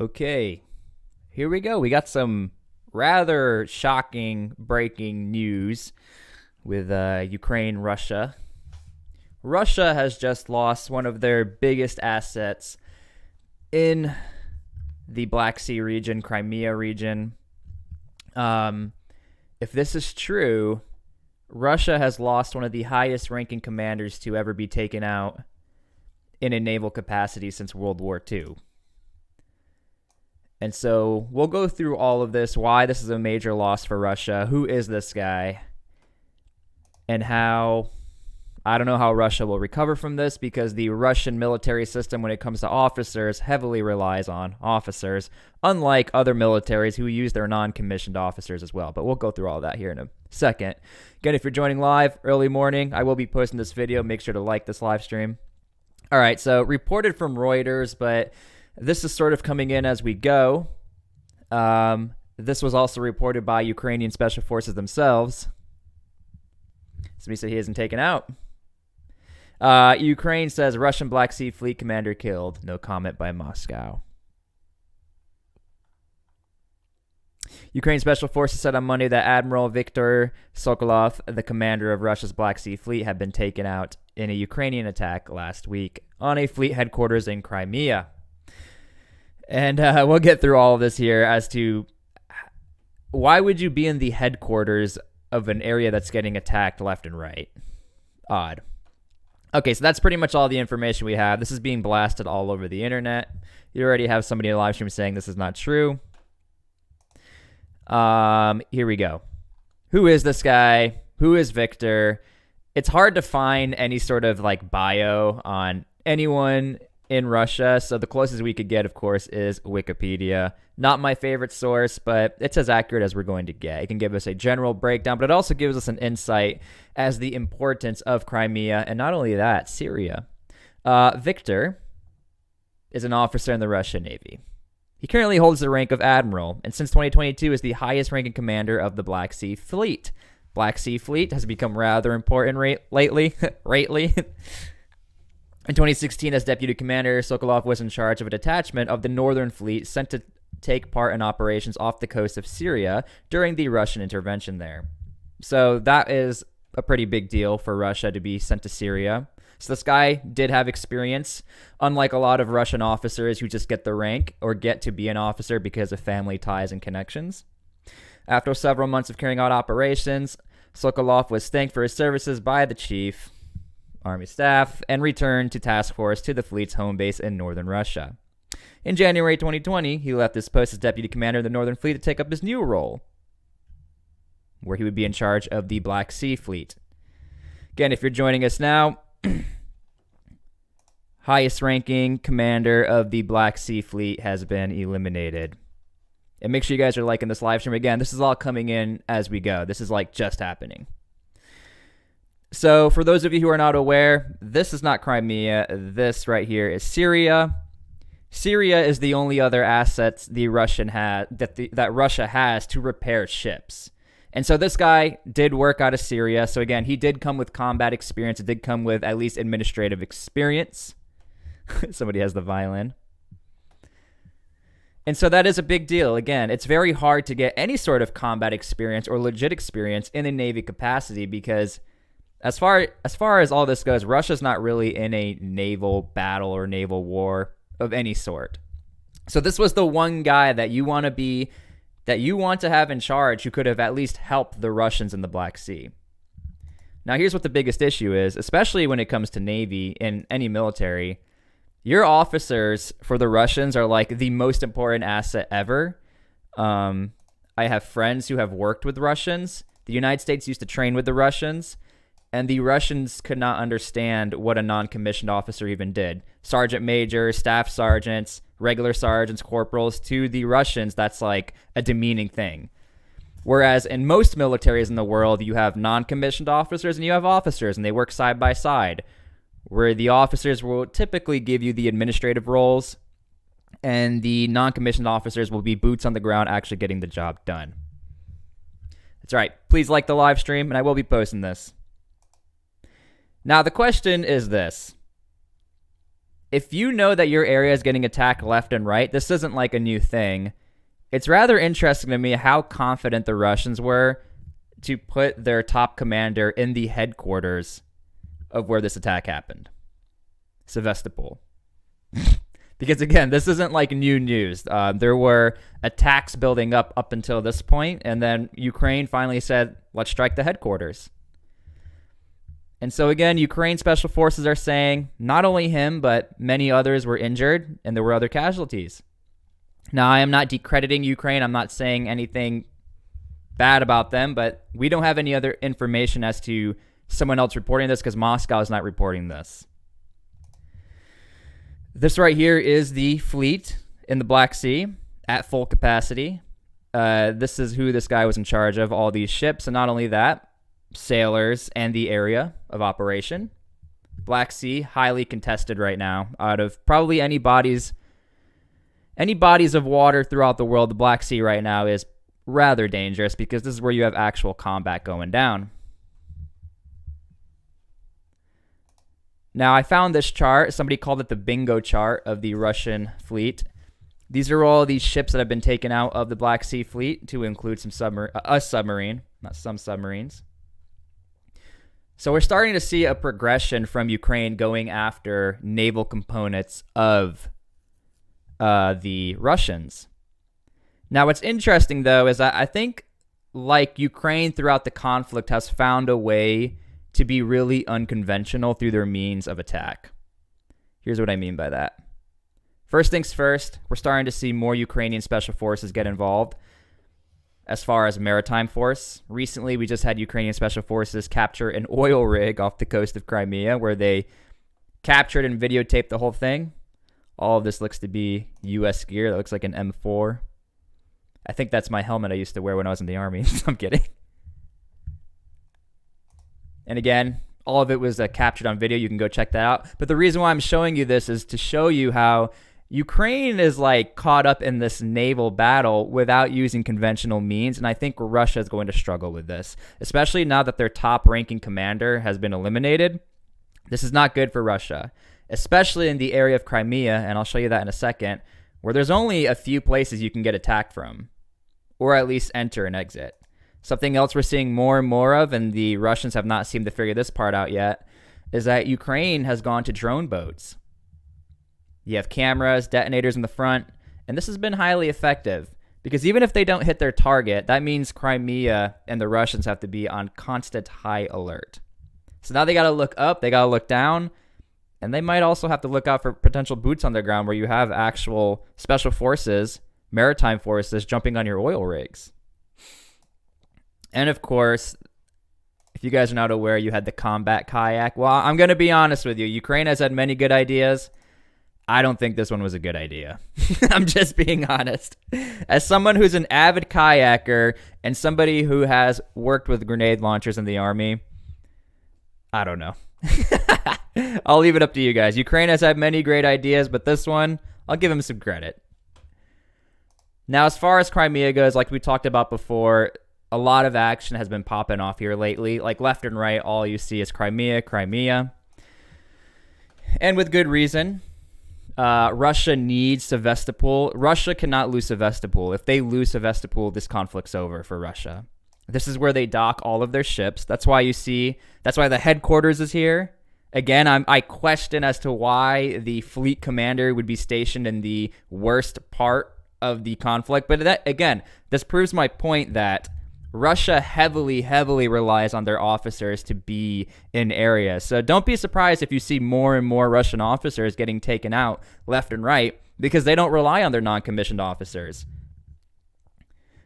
Okay, here we go. We got some rather shocking breaking news with Ukraine, Russia. Russia has just lost one of their biggest assets in the Black Sea region, Crimea region. If this is true, Russia has lost one of the highest ranking commanders to ever be taken out in a naval capacity since World War II. And so we'll go through all of this, why this is a major loss for Russia, who is this guy, and how, I don't know how Russia will recover from this, because the Russian military system, when it comes to officers, heavily relies on officers, unlike other militaries who use their non-commissioned officers as well. But we'll go through all that here in a second. Again, if you're joining live, early morning, I will be posting this video. Make sure to like this live stream. All right, so reported from Reuters, but this is sort of coming in as we go. This was also reported by Ukrainian special forces themselves. Somebody said he isn't taken out. Ukraine says Russian Black Sea Fleet commander killed. No comment by Moscow. Ukraine Special Forces said on Monday that Admiral Viktor Sokolov, the commander of Russia's Black Sea Fleet, had been taken out in a Ukrainian attack last week on a fleet headquarters in Crimea. And we'll get through all of this here as to why would you be in the headquarters of an area that's getting attacked left and right? Odd. Okay, so that's pretty much all the information we have. This is being blasted all over the internet. You already have somebody in the live stream saying this is not true. Here we go. Who is this guy? Who is Victor? It's hard to find any sort of like bio on anyone in Russia, so the closest we could get, of course, is Wikipedia. Not my favorite source, but it's as accurate as we're going to get. It can give us a general breakdown, but it also gives us an insight as the importance of Crimea, and not only that, Syria. Victor is an officer in the Russian Navy. He currently holds the rank of admiral, and since 2022 is the highest-ranking commander of the Black Sea Fleet. Black Sea Fleet has become rather important lately. In 2016, as deputy commander, Sokolov was in charge of a detachment of the Northern Fleet sent to take part in operations off the coast of Syria during the Russian intervention there. So that is a pretty big deal for Russia to be sent to Syria. So this guy did have experience, unlike a lot of Russian officers who just get the rank or get to be an officer because of family ties and connections. After several months of carrying out operations, Sokolov was thanked for his services by the chief Army staff and returned to task force to the fleet's home base in northern Russia. In January 2020, he left his post as deputy commander of the Northern Fleet to take up his new role, where he would be in charge of the Black Sea Fleet. Again, if you're joining us now, highest ranking commander of the Black Sea Fleet has been eliminated. And make sure you guys are liking this live stream. Again, this is all coming in as we go. This is like just happening. So for those of you who are not aware, this is not Crimea. This right here is Syria. Syria is the only other assets the Russian that Russia has to repair ships. And so this guy did work out of Syria. So again, he did come with combat experience. It did come with at least administrative experience. Somebody has the violin. And so that is a big deal. Again, it's very hard to get any sort of combat experience or legit experience in a Navy capacity because as far as all this goes, Russia's not really in a naval battle or naval war of any sort. So this was the one guy that you want to have in charge who could have at least helped the Russians in the Black Sea. Now, here's what the biggest issue is, especially when it comes to Navy and any military. Your officers for the Russians are like the most important asset ever. I have friends who have worked with Russians. The United States used to train with the Russians. And the Russians could not understand what a non-commissioned officer even did. Sergeant majors, staff sergeants, regular sergeants, corporals, to the Russians, that's like a demeaning thing. Whereas in most militaries in the world, you have non-commissioned officers and you have officers, and they work side by side, where the officers will typically give you the administrative roles, and the non-commissioned officers will be boots on the ground actually getting the job done. That's right. Please like the live stream, and I will be posting this. Now, the question is this. if you know that your area is getting attacked left and right, this isn't like a new thing. It's rather interesting to me how confident the Russians were to put their top commander in the headquarters of where this attack happened, Sevastopol. Because again, this isn't like new news. There were attacks building up until this point, and then Ukraine finally said, let's strike the headquarters. And so again, Ukraine special forces are saying not only him, but many others were injured and there were other casualties. Now, I am not discrediting Ukraine. I'm not saying anything bad about them, but we don't have any other information as to someone else reporting this because Moscow is not reporting this. This right here is the fleet in the Black Sea at full capacity. This is who this guy was in charge of, all these ships, and not only that, sailors and the area of operation. Black Sea, highly contested right now. Out of probably any bodies of water throughout the world, the Black Sea right now is rather dangerous because this is where you have actual combat going down. Now, I found this chart. Somebody called it the bingo chart of the Russian fleet. These are all these ships that have been taken out of the Black Sea fleet to include a submarine, not some submarines. So we're starting to see a progression from Ukraine going after naval components of the Russians. Now, what's interesting, though, is that I think, like Ukraine throughout the conflict has found a way to be really unconventional through their means of attack. Here's what I mean by that. First things first, we're starting to see more Ukrainian special forces get involved as far as maritime force. Recently, we just had Ukrainian special forces capture an oil rig off the coast of Crimea where they captured and videotaped the whole thing. All of this looks to be U.S. gear. That looks like an M4. I think that's my helmet I used to wear when I was in the Army. I'm kidding. And again, all of it was captured on video. You can go check that out. But the reason why I'm showing you this is to show you how Ukraine is like caught up in this naval battle without using conventional means. And I think Russia is going to struggle with this, especially now that their top ranking commander has been eliminated. This is not good for Russia, especially in the area of Crimea. And I'll show you that in a second, where there's only a few places you can get attacked from, or at least enter and exit. Something else we're seeing more and more of, and the Russians have not seemed to figure this part out yet, is that Ukraine has gone to drone boats. You have cameras, detonators in the front, and this has been highly effective because even if they don't hit their target, that means Crimea and the Russians have to be on constant high alert. So now they got to look up, they got to look down, and they might also have to look out for potential boots on the ground where you have actual special forces, maritime forces jumping on your oil rigs. And of course, if you guys are not aware, you had the combat kayak. Well, I'm going to be honest with you. Ukraine has had many good ideas. I don't think this one was a good idea. I'm just being honest. As someone who's an avid kayaker and somebody who has worked with grenade launchers in the Army, I don't know. I'll leave it up to you guys. Ukraine has had many great ideas, but this one, I'll give them some credit. Now, as far as Crimea goes, like we talked about before, a lot of action has been popping off here lately. Like left and right, all you see is Crimea, Crimea. And with good reason. Russia needs Sevastopol. Russia cannot lose Sevastopol. If they lose Sevastopol, this conflict's over for Russia. This is where they dock all of their ships. That's why the headquarters is here. Again, I question as to why the fleet commander would be stationed in the worst part of the conflict. But that, again, this proves my point that Russia heavily relies on their officers to be in areas. So don't be surprised if you see more and more Russian officers getting taken out left and right because they don't rely on their non-commissioned officers.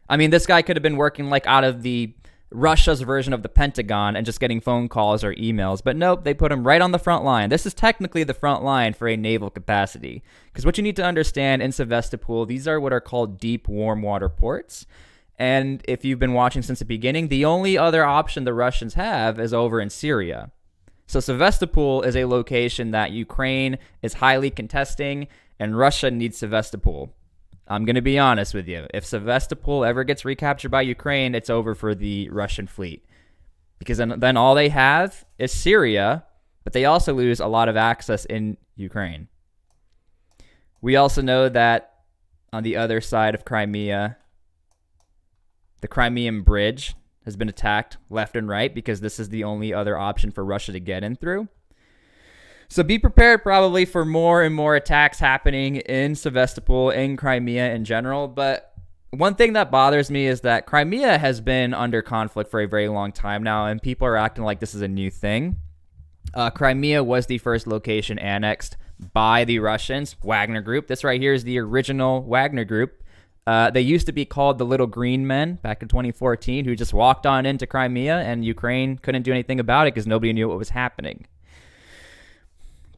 I mean, this guy could have been working like out of the Russia's version of the Pentagon and just getting phone calls or emails. But nope, they put him right on the front line. This is technically the front line for a naval capacity. Because what you need to understand in Sevastopol, these are what are called deep warm water ports. And if you've been watching since the beginning, the only other option the Russians have is over in Syria. So Sevastopol is a location that Ukraine is highly contesting, and Russia needs Sevastopol. I'm going to be honest with you. If Sevastopol ever gets recaptured by Ukraine, it's over for the Russian fleet. Because then all they have is Syria, but they also lose a lot of access in Ukraine. We also know that on the other side of Crimea, the Crimean bridge has been attacked left and right because this is the only other option for Russia to get in through. So be prepared probably for more and more attacks happening in Sevastopol, in Crimea in general. But one thing that bothers me is that Crimea has been under conflict for a very long time now, and people are acting like this is a new thing. Crimea was the first location annexed by the Russians, Wagner Group. This right here is the original Wagner Group. They used to be called the Little Green Men back in 2014, who just walked on into Crimea, and Ukraine couldn't do anything about it because nobody knew what was happening.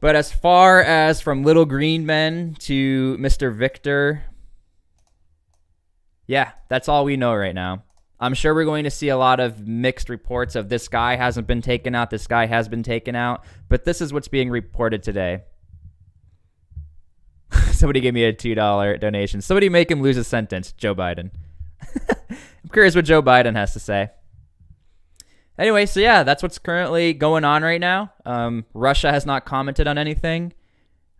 But as far as from Little Green Men to Mr. Victor, yeah, that's all we know right now. I'm sure we're going to see a lot of mixed reports of this guy hasn't been taken out, this guy has been taken out, but this is what's being reported today. Somebody gave me a $2 donation. Somebody make him lose a sentence, Joe Biden. I'm curious what Joe Biden has to say. Anyway, so yeah, that's what's currently going on right now. Russia has not commented on anything.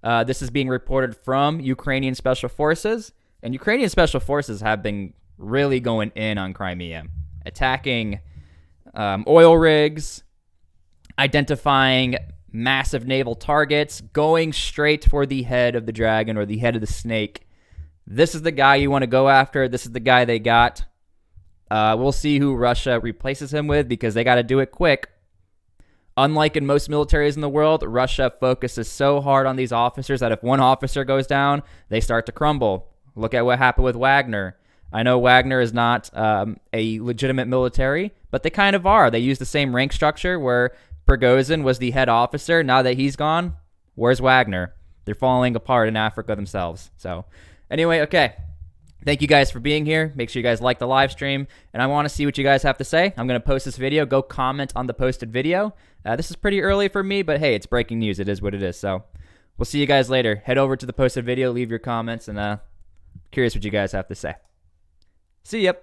This is being reported from Ukrainian Special Forces. And Ukrainian Special Forces have been really going in on Crimea, attacking oil rigs, identifying massive naval targets, going straight for the head of the dragon or the head of the snake. This is the guy you want to go after. This is the guy they got. We'll see who Russia replaces him with because they got to do it quick. Unlike in most militaries in the world, Russia focuses so hard on these officers that if one officer goes down, they start to crumble. Look at what happened with Wagner. I know Wagner is not a legitimate military, but they kind of are. They use the same rank structure where Prigozhin was the head officer. Now that he's gone, where's Wagner? They're falling apart in Africa themselves. So anyway, okay. Thank you guys for being here. Make sure you guys like the live stream. And I want to see what you guys have to say. I'm going to post this video. Go comment on the posted video. This is pretty early for me, but hey, it's breaking news. It is what it is. So we'll see you guys later. Head over to the posted video. Leave your comments. And curious what you guys have to say. See ya.